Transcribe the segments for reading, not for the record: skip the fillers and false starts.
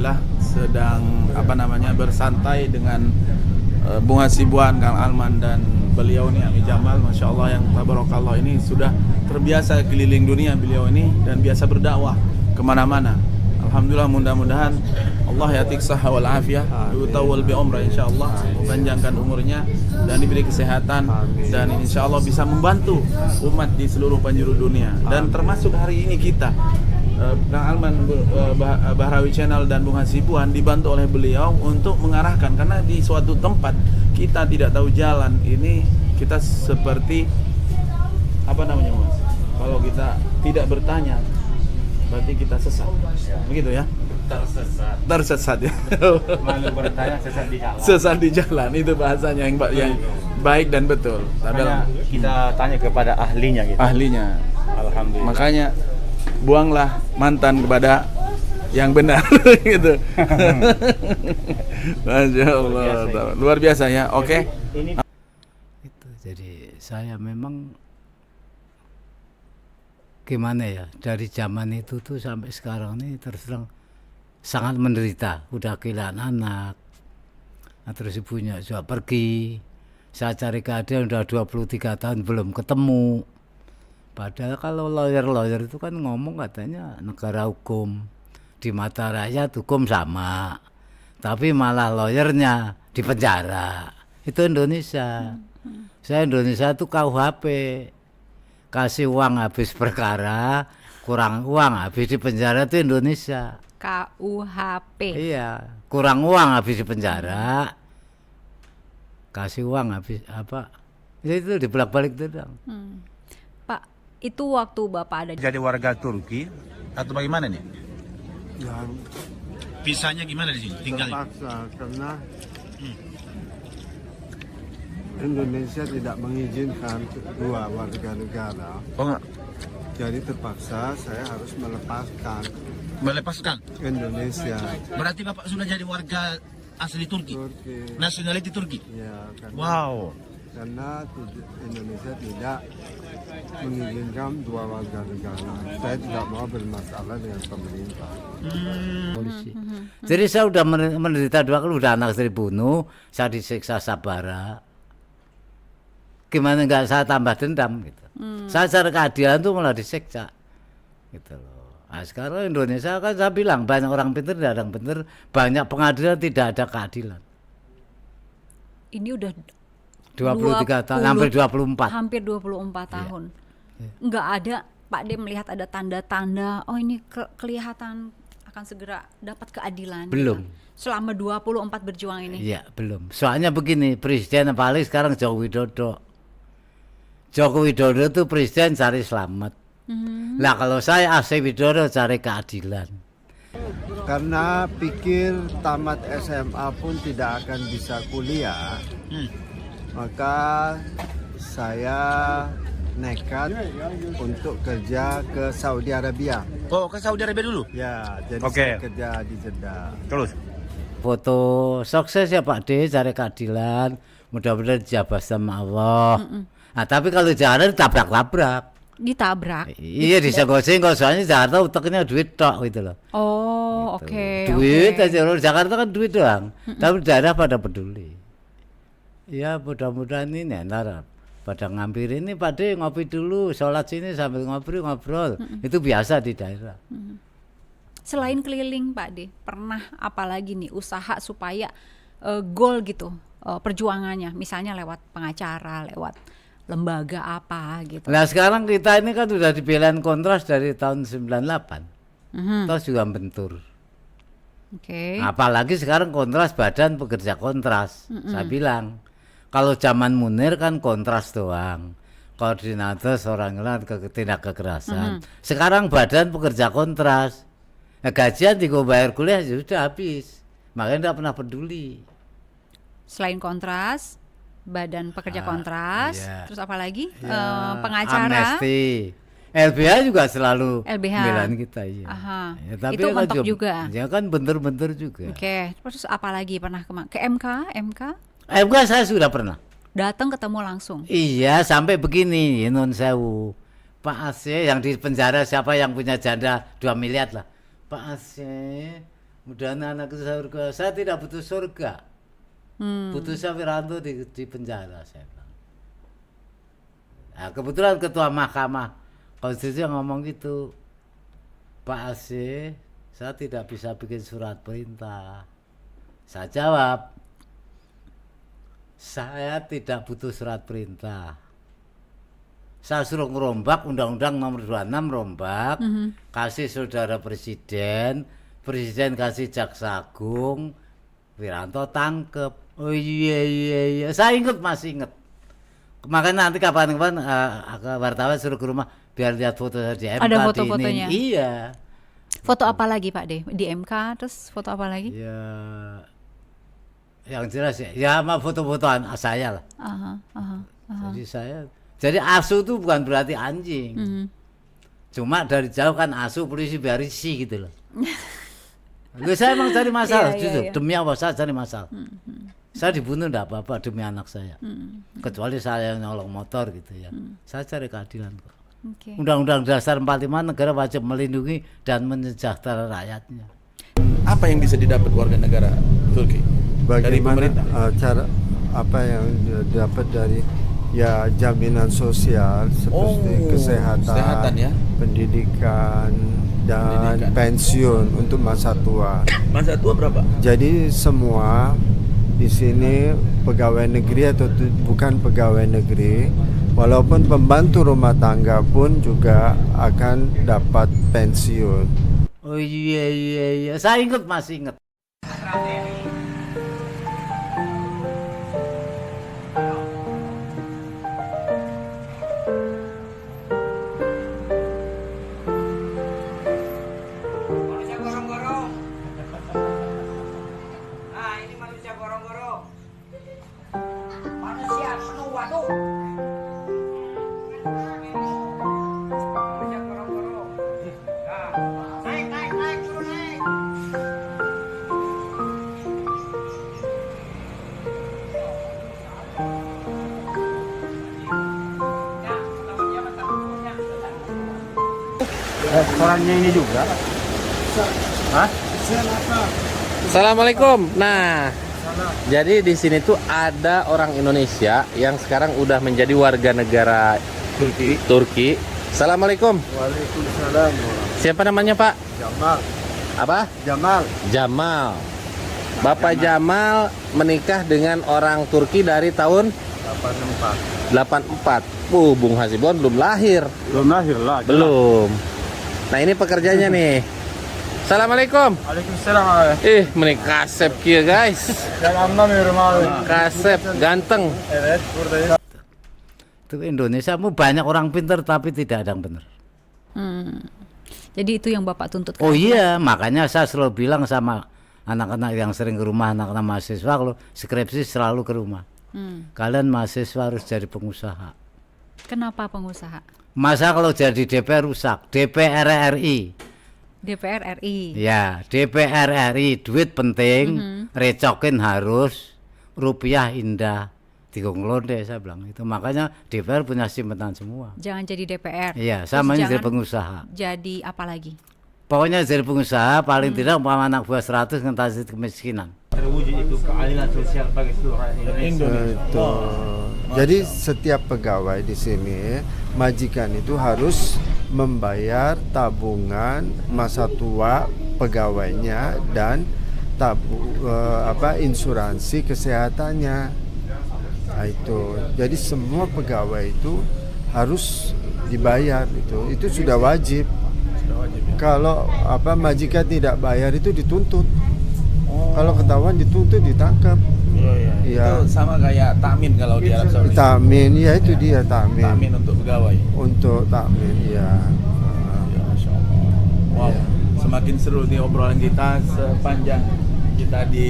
alhamdulillah sedang bersantai dengan Bung Hasibuan, Kang Alman dan beliau ini Ami Jamal, Masya Allah yang tabarakallah ini sudah terbiasa keliling dunia beliau ini dan biasa berdakwah kemana-mana. Alhamdulillah, mudah-mudahan Allah yatik sahha wal afiyah yutawwal bi umrah, insyaallah panjangkan umurnya dan diberi kesehatan dan insyaallah bisa membantu umat di seluruh penjuru dunia. Dan termasuk hari ini kita Kang Alman, Bahrawi Channel dan Bung Hasibuan dibantu oleh beliau untuk mengarahkan, karena di suatu tempat kita tidak tahu jalan, ini kita seperti apa namanya Mas? Kalau kita tidak bertanya berarti kita sesat. Begitu ya? Tersesat ya. Malu bertanya, sesat di jalan. Sesat di jalan itu bahasanya yang baik dan betul. Makanya kita tanya kepada ahlinya gitu. Ahlinya. Alhamdulillah. Makanya buanglah mantan kepada yang benar gitu. Masya Allah, luar biasa ya. Oke. Itu jadi saya memang gimana ya, dari zaman itu tuh sampai sekarang ini terus terang sangat menderita. Udah kehilangan anak, nah, terus ibunya sudah pergi. Saya cari keadaan udah 23 tahun belum ketemu. Padahal kalau lawyer itu kan ngomong katanya negara hukum, di mata rakyat hukum sama, tapi malah lawyernya di penjara. Itu Indonesia. Saya Indonesia itu KUHP, kasih uang habis perkara, kurang uang habis di penjara, itu Indonesia. KUHP. Iya, kurang uang habis di penjara, kasih uang habis apa? Itu dibolak-balik itu dong. Pak, itu waktu Bapak ada Jadi warga Turki atau bagaimana nih? Yang Pisahnya gimana di sini? Tinggalnya? terpaksa karena Indonesia tidak mengizinkan dua warga negara, Oh enggak. jadi terpaksa saya harus Melepaskan. Indonesia. Berarti Bapak sudah jadi warga asli Turki? Turki. Nationality Turki? Ya, karena, Wow. karena Indonesia tidak mengizinkan dua warga negara. Saya tidak mau bermasalah dengan pemerintah. Polisi. Jadi saya udah menderita 2 kali, udah anak saya dibunuh, saya disiksa sabara. Gimana nggak saya tambah dendam gitu. Saya cari keadilan tuh malah disiksa. Gitu loh. Nah, sekarang Indonesia kan saya bilang banyak orang pintar, tidak ada yang pintar, banyak pengadilan tidak ada keadilan. ini udah 23 tahun, hampir 24. Hampir 24 tahun. Nggak ada Pak D melihat ada tanda-tanda oh ini kelihatan akan segera dapat keadilan. Belum. Selama 24 berjuang ini. Iya, belum. Soalnya begini, presiden paling sekarang Joko Widodo. Joko Widodo itu presiden cari selamat. Lah kalau saya AC Widodo cari keadilan. Karena pikir tamat SMA pun tidak akan bisa kuliah, maka saya nekat untuk kerja ke Saudi Arabia. Oh, ke Saudi Arabia dulu? Ya, jadi Oke. saya kerja di Jeddah. Terus? Foto sukses ya Pak D, cari keadilan, mudah-mudahan dijabah sama Allah. Nah tapi kalau jalan tabrak-tabrak. Ditabrak. Iya disenggol-senggol, soalnya Jakarta uteknya duit tok gitu loh. Oh, oke. Duit oke. aja loh, Jakarta kan duit doang. Tapi daerah pada peduli. Ya mudah-mudahan ini ntar pada ngampir ini Pak D ngopi dulu, sholat sini sambil ngobrol. Itu biasa di daerah. Selain keliling Pak D, pernah apalagi nih usaha supaya goal gitu perjuangannya, misalnya lewat pengacara, lewat lembaga apa gitu. Nah sekarang kita ini kan sudah dibelain Kontras dari tahun 98. Terus juga bentur. Oke. Apalagi sekarang Kontras Badan Pekerja Kontras. Saya bilang kalau zaman Munir kan Kontras doang, koordinator seorang tindak kekerasan. Sekarang Badan Pekerja Kontras. Nah, gajian tinggal bayar kuliah sudah habis, makanya tidak pernah peduli. Selain Kontras, Badan Pekerja Kontras, iya. terus apa lagi? Ya, Pengacara. Amnesty. LBH juga selalu LBH. belain kita ya. Aha. Ya, tapi Itu kan mentok juga. Ya kan bentur-bentur juga. Oke, terus apa lagi pernah ke MK? MK saya sudah pernah. Datang ketemu langsung. Iya sampai begini, non sewu. Pak Aceh yang di penjara siapa yang punya janda 2 miliar lah. Pak Aceh Mudah-mudahan anak ke surga. Saya tidak butuh surga. Putusnya Wiranto di penjara saya bilang. Nah, kebetulan ketua Mahkamah Konstitusi yang ngomong gitu, Pak AC, saya tidak bisa bikin surat perintah. Saya jawab, saya tidak butuh surat perintah. Saya suruh ngerombak Undang-Undang Nomor 26 rombak, kasih saudara Presiden, Presiden kasih Jaksa Agung, Wiranto tangkep. Oh iya, saya ingat, masih ingat. Makanya nanti kapan-kapan wartawan suruh ke rumah biar lihat foto saya di MK. Ada foto-fotonya? Iya. Foto apa lagi Pak De? Di MK, terus foto apa lagi? Ya, yang jelas ya sama foto-fotoan saya lah. Jadi jadi asu itu bukan berarti anjing. Cuma dari jauh kan asu, polisi biar isi gitu loh. Saya emang cari masalah, jujur. Demi Allah saya cari masalah. Saya dibunuh enggak apa-apa demi anak saya. Kecuali saya nyolong motor gitu ya. Saya cari keadilan kok. Undang-Undang Dasar 45 negara wajib melindungi dan mensejahterakan rakyatnya. Apa yang bisa didapat warga negara Turki dari Bagaimana pemerintah? cara apa yang dapat dari ya jaminan sosial seperti kesehatan ya. pendidikan dan pensiun untuk masa tua. Masa tua berapa? Jadi semua di sini pegawai negeri atau bukan pegawai negeri, walaupun pembantu rumah tangga pun juga akan dapat pensiun. Oh iya, saya ingat, masih ingat. Manusia gorong-gorong. Nah, ini manusia gorong-gorong. Manusia penuh waduk. Manusia gorong-gorong. Nah, naik, turun naik. Ya, namanya mata turunnya. Restorannya ini juga. Hah? Assalamualaikum. Nah, jadi di sini tuh ada orang Indonesia yang sekarang udah menjadi warga negara Turki. Assalamualaikum. Waalaikumsalam. Siapa namanya Pak? Jamal. Apa? Jamal. Jamal. Bapak Jamal menikah dengan orang Turki dari tahun 84. Bung Hasibon belum lahir. Belum lahir lah. Belum. Nah, ini pekerjanya nih. Assalamualaikum. Waalaikumsalam. Menikah kasep kia guys. Kasep ganteng. Evet, buradayız. Itu Indonesia banyak orang pintar tapi tidak ada yang benar. Jadi itu yang Bapak tuntut. Oh iya, makanya saya selalu bilang sama anak-anak yang sering ke rumah, anak-anak mahasiswa, kalau skripsi selalu ke rumah. Kalian mahasiswa harus jadi pengusaha. Kenapa pengusaha? Masa kalau jadi DPR rusak? DPR RI. DPR RI. Ya, DPR RI duit penting, recokin harus, rupiah indah. Digonglonde saya bilang itu. Makanya DPR punya simpenan semua. Jangan jadi DPR. Iya, Terus sama jadi jangan pengusaha. Jadi apa lagi? Pokoknya jadi pengusaha paling tidak umpama anak buah 100 ngentasi kemiskinan. Terwujud itu keadilan sosial bagi seluruh rakyat Indonesia. Itu. Jadi setiap pegawai di sini majikan itu harus membayar tabungan masa tua pegawainya dan insuransi kesehatannya. Nah, itu. Jadi semua pegawai itu harus dibayar itu sudah wajib. Kalau majikan tidak bayar itu dituntut. Kalau ketahuan dituntut, ditangkap. Iya. Itu sama kayak takmin kalau di Arab Saudi. Takmin, ya itu dia takmin. Takmin untuk pegawai. Untuk takmin, ya. Ya, Masya Allah. Wow, semakin seru nih obrolan kita sepanjang kita di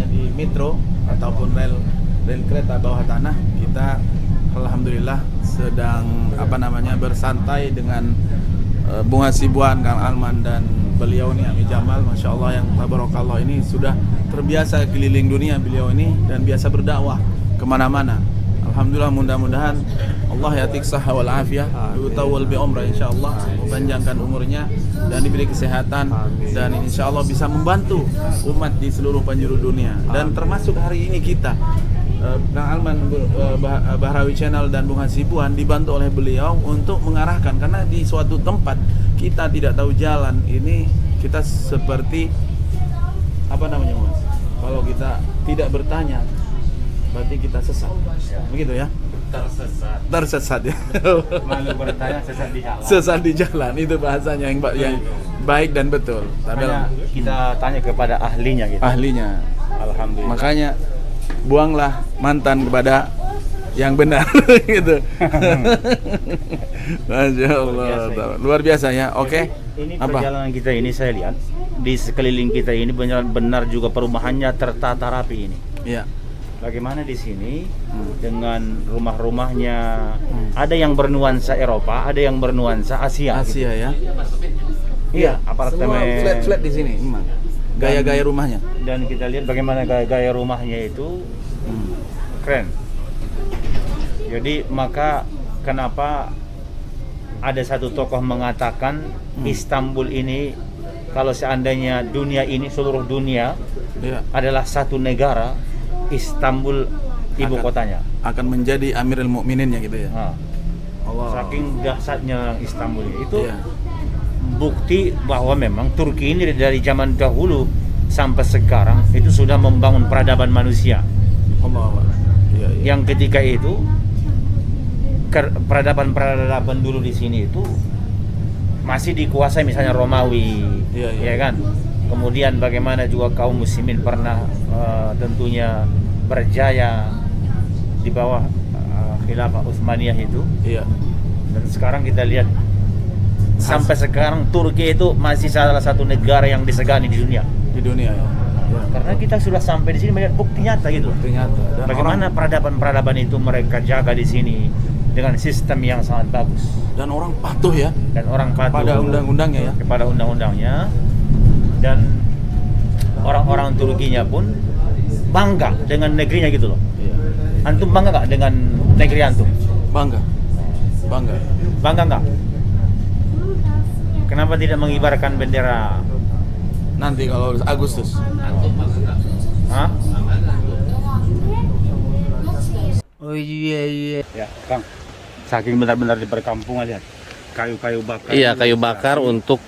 di metro ataupun rel kereta bawah tanah. Kita alhamdulillah sedang bersantai dengan Bung Hasibuan, Kang Alman dan beliau nih Ami Jamal, Masya Allah yang tabarakallah ini sudah terbiasa keliling dunia beliau ini dan biasa berdakwah kemana-mana. Alhamdulillah, mudah-mudahan Allah yatik sahha wal afiyah yutawwal bi umrah insyaallah, mepanjangkan umurnya dan diberi kesehatan dan insyaallah bisa membantu umat di seluruh penjuru dunia dan termasuk hari ini kita Kang Alman, Bahrawi Channel dan Bung Hasibuan dibantu oleh beliau untuk mengarahkan, karena di suatu tempat kita tidak tahu jalan ini, kita seperti apa namanya Mas? Kalau kita tidak bertanya berarti kita sesat. Begitu ya? Tersesat ya. Malu bertanya sesat di jalan. Sesat di jalan itu bahasanya yang baik dan betul. Makanya kita tanya kepada ahlinya gitu. Ahlinya. Alhamdulillah. Makanya buanglah mantan kepada yang benar gitu. Masya Allah, luar biasa ya. Oke. Ini Apa? perjalanan kita ini saya lihat di sekeliling kita ini benar-benar juga perumahannya tertata rapi ini. Iya. Bagaimana di sini dengan rumah-rumahnya, ada yang bernuansa Eropa, ada yang bernuansa Asia. Asia ya. Iya, Semua apartemen. flat di sini memang. Gaya-gaya rumahnya. Dan kita lihat bagaimana gaya-gaya rumahnya itu keren. Jadi maka kenapa ada satu tokoh mengatakan Istanbul ini kalau seandainya dunia ini, seluruh dunia Iya. adalah satu negara, Istanbul ibu kotanya. Akan menjadi Amirul Mukmininnya gitu ya. Nah, Allah. saking dahsyatnya Istanbul itu Iya. bukti bahwa memang Turki ini dari zaman dahulu sampai sekarang itu sudah membangun peradaban manusia. Allah. Iya, iya. Yang ketika itu peradaban dulu di sini itu masih dikuasai misalnya Romawi, Iya, iya. ya kan. Kemudian bagaimana juga kaum muslimin pernah tentunya berjaya di bawah khilafah Utsmaniyah itu. Iya. Dan sekarang kita lihat sampai sekarang Turki itu masih salah satu negara yang disegani di dunia. Di dunia ya. Ya. Karena kita sudah sampai di sini melihat bukti nyata gitu. Ternyata. Dan Bagaimana peradaban-peradaban itu mereka jaga di sini dengan sistem yang sangat bagus dan orang patuh ya dan orang patuh pada undang-undangnya ya. kepada undang-undangnya, dan orang-orang Turkinya pun bangga dengan negerinya gitu loh. Iya. Antum bangga nggak dengan negeri antum? Bangga. Bangga. Bangga nggak? Kenapa tidak mengibarkan bendera? Nanti kalau Agustus. Hah? Oh iya. Ya, Kang. Saking benar-benar di perkampungan lihat. Kayu-kayu bakar. Iya, kayu bakar untuk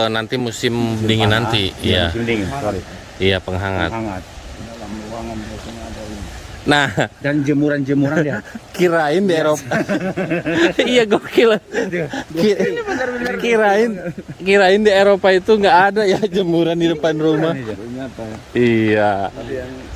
nanti musim dingin nanti. Iya. Musim dingin, sorry. Iya, penghangat. Hangat. Dalam ruangan biasanya ada ini. Nah, Dan jemuran-jemuran lihat. kirain di Eropa. Iya, gokil. Kirain di Eropa itu nggak ada ya jemuran di depan rumah. Iya.